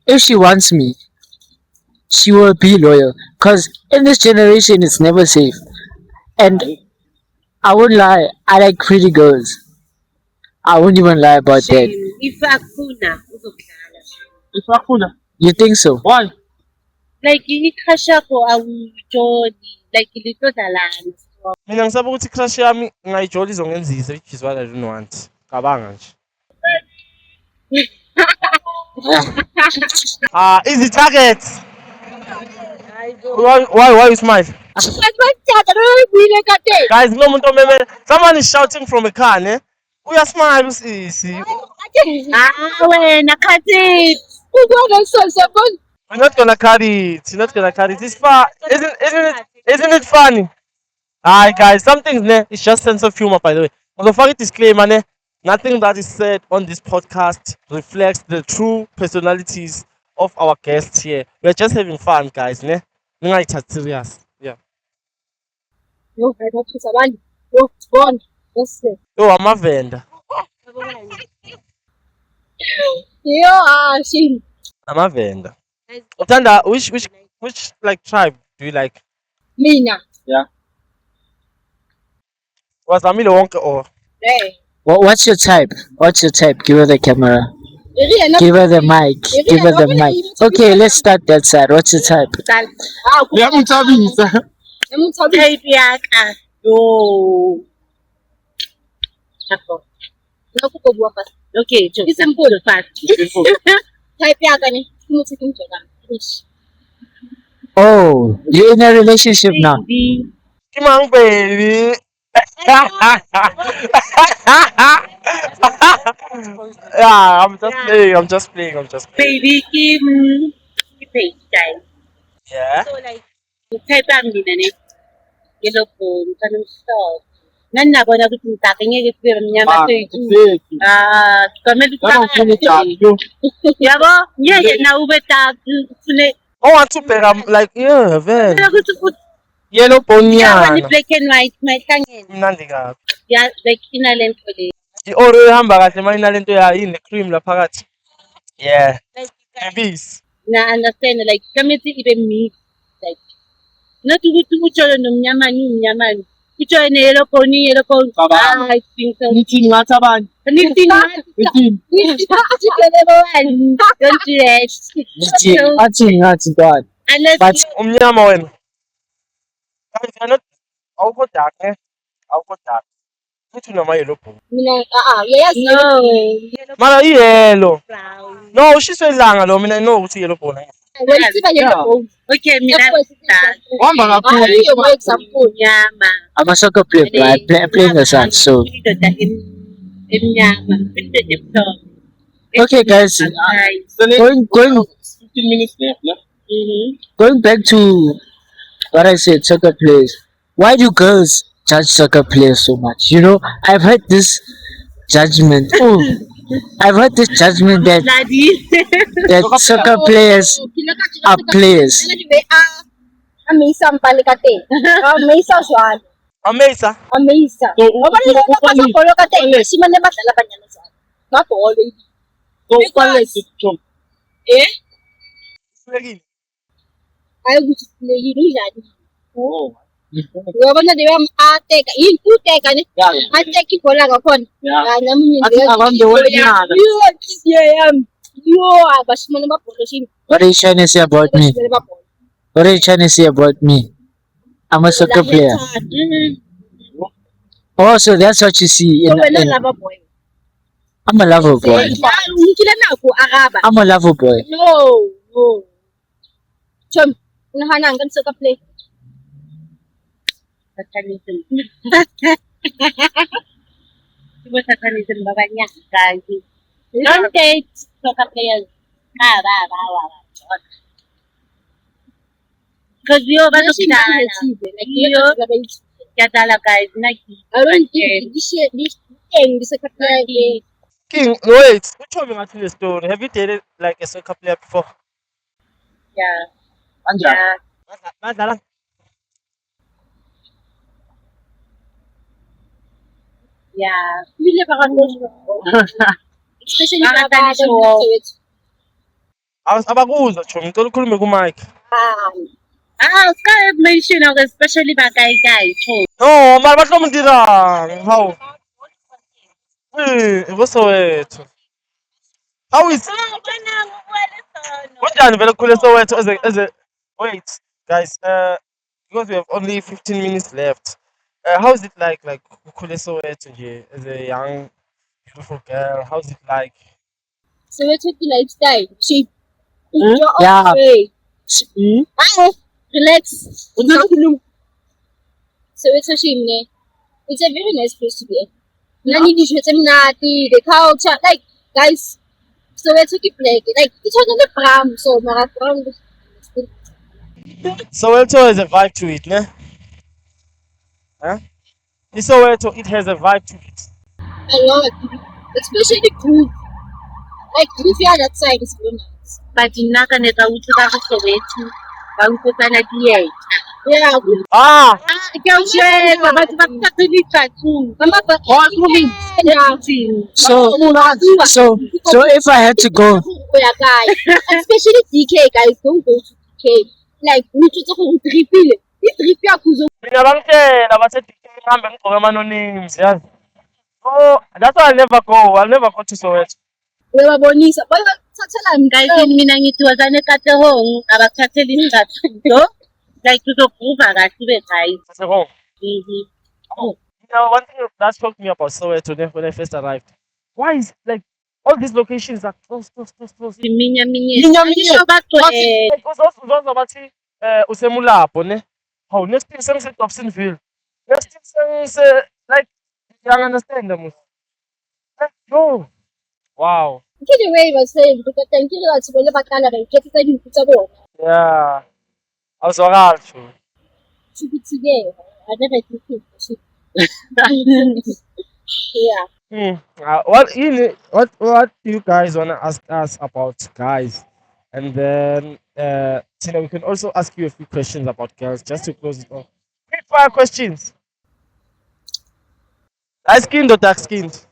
if she wants me, she will be loyal. Cause in this generation, it's never safe. And I won't lie, I like pretty girls. I won't even lie about that. If akuna uzokudlala. Ifakuna. You think so? Why? Like i-crush yakho awuyijoli like litodlalana. Mina ngisaba ukuthi crush yami ngayijoli izongenzisa which is what I don't want. Cabanga nje. Easy targets. Why you smile? Guys, no muntu omemele. Someone is shouting from a car, ne? Uya smile usisi. Wena khathi We're not gonna carry it. You're not gonna carry it. It's far. Isn't it funny? Hi guys, something's ne. It's just sense of humor, by the way. Also, fucking disclaimer, ne. Nothing that is said on this podcast reflects the true personalities of our guests here. We're just having fun, guys, ne. Ningayithathi serious. Yeah. no ayibaphuza abantu yo bona bese Oh, I'm a vendor. yo shini I'm a vendor. Utanda, which like tribe do you like? mina Was Amile wonke or? What's your type? What's your type? Give her the camera. Give her the mic. Give her the mic. Okay, let's start that side. What's your type? Ngiyamthabisa. type yaka yo Chako. Nakukobua fast. Okay, it's simple fast. Type yaka ni kumuthi kumjola. Oh, you're in a relationship now. Kimang baby. Yeah, I'm just playing. Baby Kim page time. Yeah. So like type lang nila ni yellow phone kanang stop. Nan nabona ukuthi mtake ngeke kube mnyama sethu. Kamele yabo ngeke na ube taki kufune I want to pair like yeah, very. ukuthi Yellow pony. yeah ni black and white mayikangeni. Mnandi kabi. Yeah, like inalento le. I-oro ihamba kahle manje inalento yayo ine-cream la phakathi. Yeah. Nebisi. Na understand like kameti ibe mix like not ukuthi utshole nomnyamani umnyamani utshole ne-yellow pony I think so Nithi ngathi abantu. nithi don't do that God. unless But Umnyama wena. Guys, you're not awukho dark, ne? Awukho dark. Futhi unama yellow pony. mina no Mara i-yellow. brown No, ushiswe ilanga lo mina no ukuthi yellow pony. okay mina Uhamba kakhulu. example nyama I'm a soccer player, bro. Playing the sun. So indoda emnyama indoda emhlophe okay, guys. Going 15 minutes left, ne? going back to what I said, soccer players. Why do girls judge soccer players so much? You know, I've heard this judgment. Oh, I've heard this judgment that soccer players are players. Amisa mpalikate. Amisa swali. Amazing. Amisa. Ngoba nila bakakolo kate simane badlala banyana zabo. Mabholo. So kufanele John. Ihlekile. Hayi ukuthi silekile idlali. Oh. Uyabona leyo ateka intuteka ne. Ateka ibhola ngakhona. Nami Athi abantu wonyana. Yo abashimane mabholo shini. What are you trying to say about me? What are you trying to say about me? I'm a soccer player. Oh, so that's what you see. I'm a lover boy. I'm a lover boy. No. Chum, nahanang kan soccer play. Satanism babanya guys. Don't date soccer players. Because you are Like, you get all guys Nike. I don't think this shit, this thing, this like a King, wait. Which one you the story? Have you dated like a soccer player before? Yeah. Anja. Yeah. Madala. Yeah. really especially Makatani the show. Abakuzwa chomi ngicela ukhulume ku mic. Ska mention of especially guy. No, mara batlo mo dirang. How? Soweto. How is Kunjani vele khule Soweto as a wait, guys, because we have only 15 minutes left. How is it like khule Soweto nje as a young beautiful girl? How is it like? So we're talking lifestyle. She Yeah. way. Mm? Relax. So it's a shame. It's a very nice place to be. Nani the culture, like guys. So we're talking like it's on the farm, so marathon. Soweto has a vibe to it, ne? Huh? In Soweto, it has a vibe to it. A lot, especially food. Like if you are that side, it's very nice. But in Nakaneta Utuka Soweto, Bankopana DA. Yeah, good. Ah, But really tattoo. So if I had to go, Yeah, guys, especially DK guys, don't go to DK. Like we just have to refill it. This refill kuzo. mina bangitshela bathi ngihambe ngigqoke ama-names, yazi. Oh, that's why I'll never go to Soweto. Uyababonisa. Bayathathela Guys, mina ngithi wazane katehong abakuthathela istatue. Like kuzokuva kahle guys. I said, oh, Mhm. one thing that struck me about Soweto when I first arrived. Why is like all these locations are close. Minya. Minya. Like uzozwa bathi usemulapo ne. How next thing sengise Dobsonville. Next thing sengise like you understand them. Like, no. Wow. Ke the way was saying because thank you that bele bakala ba iketsa dintho tsa bona. Yeah. Awuzwakali tho. Today, I never think it. Yeah. What do you guys wanna ask us about guys? And then Tina, we can also ask you a few questions about girls just to close it off. Quick fire questions. Light skinned or dark skinned?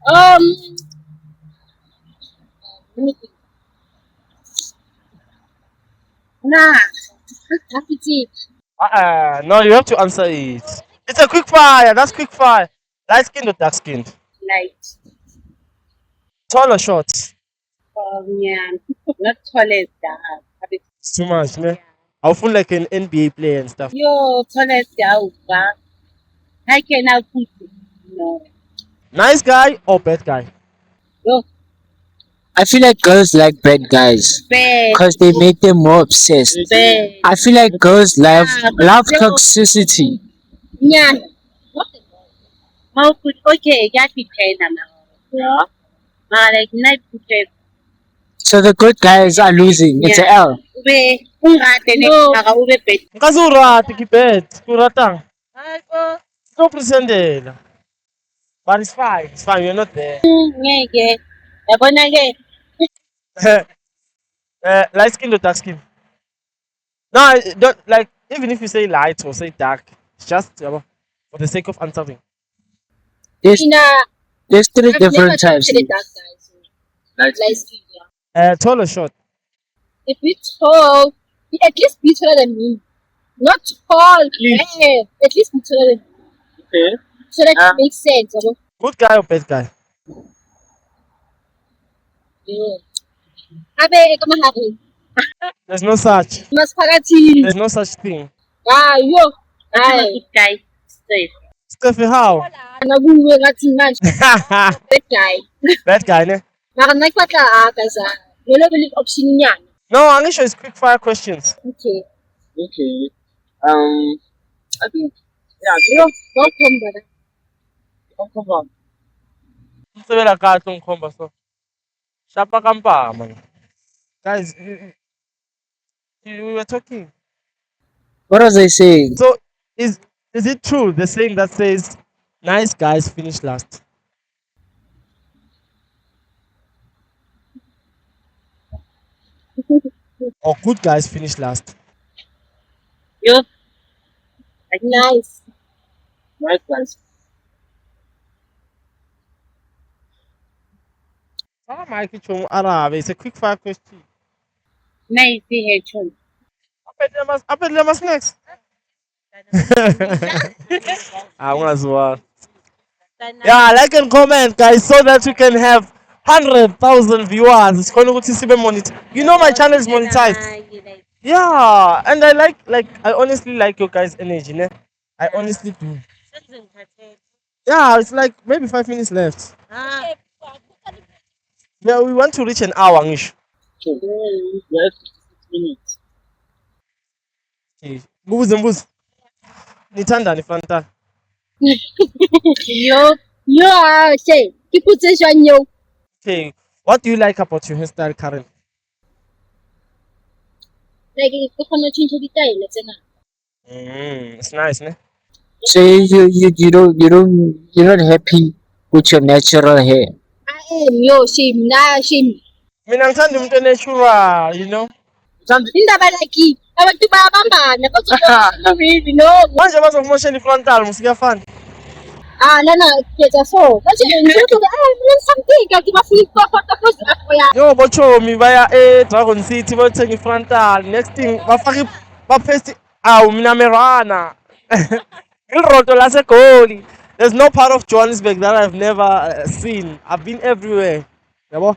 Let me think. Nah. Happy tea. No, you have to answer it. It's a quick fire. That's quick fire. Light skinned or dark skinned? Light. Tall or short? Yeah. Not tallest. It's too much, man. I feel like an NBA player and stuff. Yo, tallest. I cannot put it. No. Nice guy or bad guy? Yo, I feel like girls like bad guys bad. because they make them more obsessed. Bad. I feel like girls love Yeah. toxicity. Yeah. How could okay, get me now. Yeah. Like night put So the good guys are losing. It's a L. ube ungade maka ube bad. Nkazi urati kibet. Kuratang. No pretendela. But it's fine. It's fine. You're not there. Ngeke. Yabona ke Light skin or dark skin? No, I don't like. Even if you say light or say dark, it's just for the sake of answering. There's, In a there's three I've never different types. dated dark guys. Like skin, yeah. Tall or short? If it's tall, at least be taller than me. Not tall, at least be taller than me. Okay. So that it makes sense. Good guy or bad guy? Yeah. Abe, come on, There's no such. Masparati. There's no such thing. Yo. I'm a good guy. Straight. Steffi, how? Naguwe ngathi manje bad guy. Bad guy, ne? Mara nakipata akaza. Yolo beli option nyana. No, I'm sure it's quick fire questions. Okay. Okay. I think Yo, welcome brother. come on. Msebela kahle ngikhomba so. Shapa kampa man. Guys, we were talking. What was I saying? So is it true the saying that says nice guys finish last? Or good guys finish last? Yo, Nice. Nice guys. Ah, Mikey Chung Arabe. It's a quick fire question. nice hedgehog. I bet them next. I want as well. Yeah, like and comment, guys, so that we can have 100,000 viewers. It's going to be monetized. You know my channel is monetized. Yeah, and I honestly like your guys' energy. Ne? I honestly do. Yeah, it's like maybe 5 minutes left. Yeah, we want to reach an hour. Ish. So, yes, 6 minutes. Okay. Mbuzi. Nithanda ni frontal. Yo, say, keep position yo. Okay. What do you like about your hairstyle, Karen? Like, if you want to change the style, let's say. It's nice, ne? So you're not happy with your natural hair. I am, yo, shame. Mina ngithanda umuntu natural, you know. Indaba like abantu bayabambana bazobili no Manje bazokumoshela i-frontal musikuyafana. lana khetha so manje ngizothi mina something kanti bafuna ukufota futhi afoya Yo bochomi baya Dragon City bayothenga i-frontal. Next thing bapaste mina merana. Ilroto laseGoli. There's no part of Johannesburg that I've never seen. I've been everywhere. Yabo?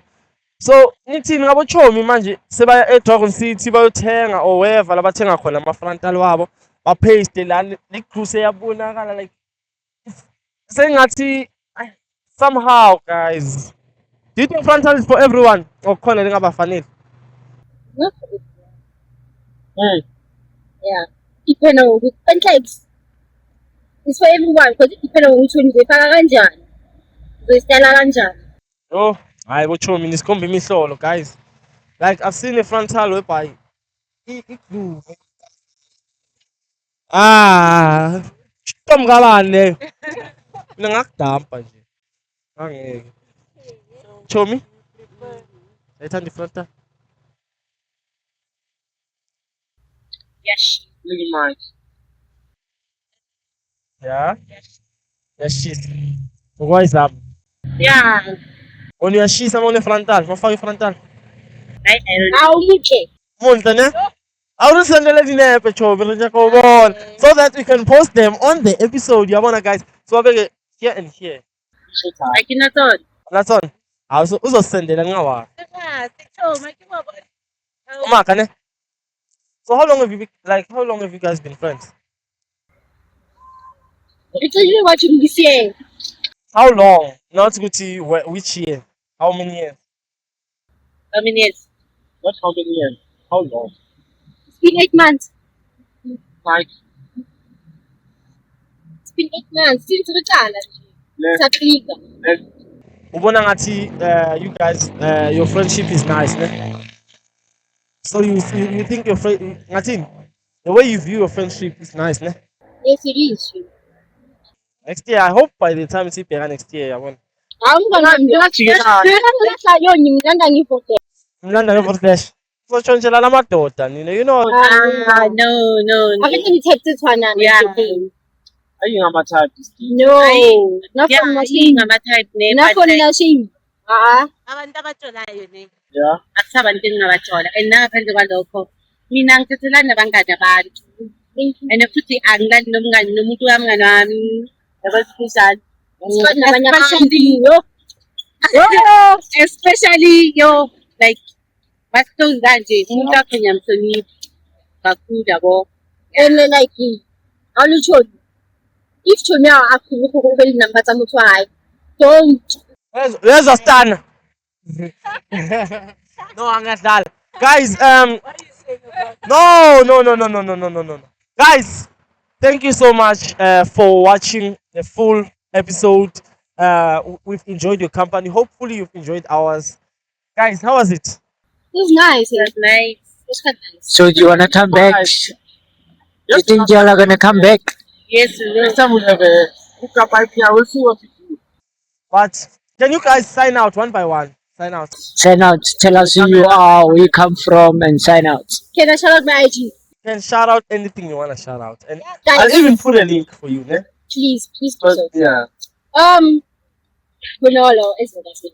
So nithini ngabochomi manje sebaya eDragon City bayothenga or wherever labathenga khona ama-frontal wabo bapaste la lecruise yabonakala like sengathi somehow guys. Do you think frontal is for everyone or khona lingabafanele? yeah depend on which context it's for everyone because it depends on which one uzifaka kanjani uzoyistyle kanjani Oh, hayi bochomi nisikhomba imihlolo guys. Like I've seen a frontal whereby iglue. Tomkabani leyo. Mina ngakudampa nje. Angeke. Chomi? Ayithanda ifrontal? Yes. Really nice. Yeah. Yashisa. Ukwayizama. Yeah. Uyashisa uma une-frontal, mawufaka i-frontal. I don't awumuhle Muntle ne? Awunisendele dinepe Chomi re nyaka ho bona so that we can post them on the episode. Yabona guys. So babeke here and here. I cannot thought. That's on. Uzosendela ngawa. Umaka ne? So how long have you guys been friends? it's usually watching this year How long? Not ukuthi which year? How many years? I mean, yes. Not how many years? How long? it's been 8 months Like, it's been 8 months since uqala less, saklika less. Ubona ngathi you guys your friendship is nice, ne? So you think your friend ngathini? The way you view your friendship is nice, ne? yes it is Next year, I hope by the time it's here next year, yabona. ngiyalahla yo ngimlanda ngivote Mlanda nge-Flash. Sotshontshela la madoda nina, you know. No. akekho ngithethe thwana Yeah. Are you my type? no not Yeah, from yini machine ngama-type ne not but from like, machine abantu abatsholayo ne Yeah. akusabantu engingabatshola and nangaphandle kwalokho mina ngithethelana nabangani abantu and futhi angilali nomngani nomuntu kamngani wami yabaziphuzana nabanye especially especially yo like basicles kanje umuntu wakho ngiyamhlonipha kakhulu yabo and like awulutholi if thona akhulu ukube inamba tsa motho hayi don't Uyazostana. No, angadlala. Guys, no. Guys, thank you so much for watching the full episode. We've enjoyed your company. Hopefully, you've enjoyed ours. Guys, how was it? It was nice. It was nice. It was quite nice. So do you wanna come back? Do you think y'all are gonna come back? Yes, we will. Next time we'll have a hookup IP. I will see what we do. But can you guys sign out one by one? Sign out. Sign out. Tell us who you are, where you come from, and sign out. Can I shout out my IG? You can shout out anything you want to shout out, and Guys, I'll even put a link for you. Ne? please, please, But please. yeah, Bonolo is what I say.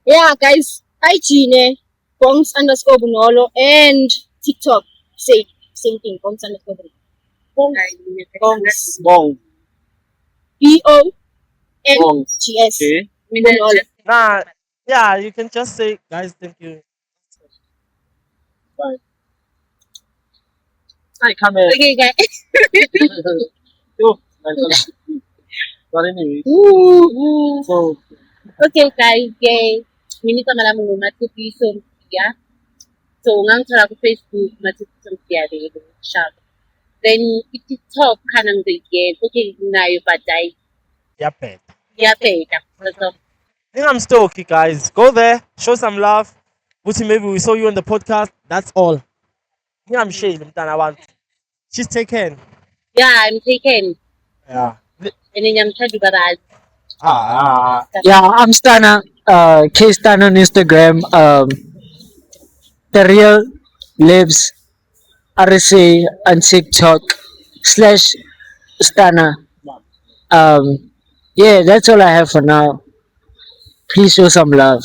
Yeah, guys, IG ne, Bongs_Bonolo, and TikTok, same thing, Bongs_Bonolo. Bongs, bong. BONGS. Okay. Bonolo. Nah, yeah, you can just say, guys, thank you. Hi, come here. Okay, guys. Yo, but anyway, so Okay, guys. Okay. Mina igama lami nguMathukiso Mpiya. So ungangithola ku-Facebook Mathukiso Mpiya leyo shaka. Then i-TikTok khana ngizoyiyeka. Okay, nayo but Yeah, bet. ngiyabheka. So I think I'm still okay, guys. Go there, show some love. Buti, maybe we saw you on the podcast. That's all. I think I'm shame than I want. She's taken. yeah, I'm taken. Yeah. And then I'm trying to garage. Yeah, I'm Stana. K Stana on Instagram. The real lives RSA on TikTok /Stana. Yeah, that's all I have for now. Please show some love.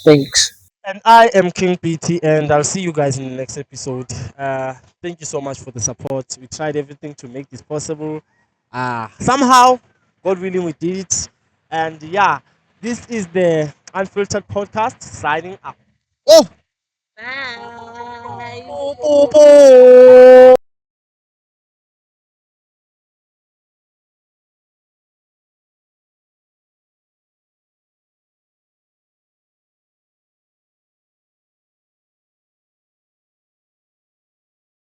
Thanks. And I am King PT, and I'll see you guys in the next episode. Thank you so much for the support. We tried everything to make this possible. Somehow, God willing, we did it. And yeah, this is the Unfiltered Podcast signing up. Oh! Bye. Oh, oh, oh.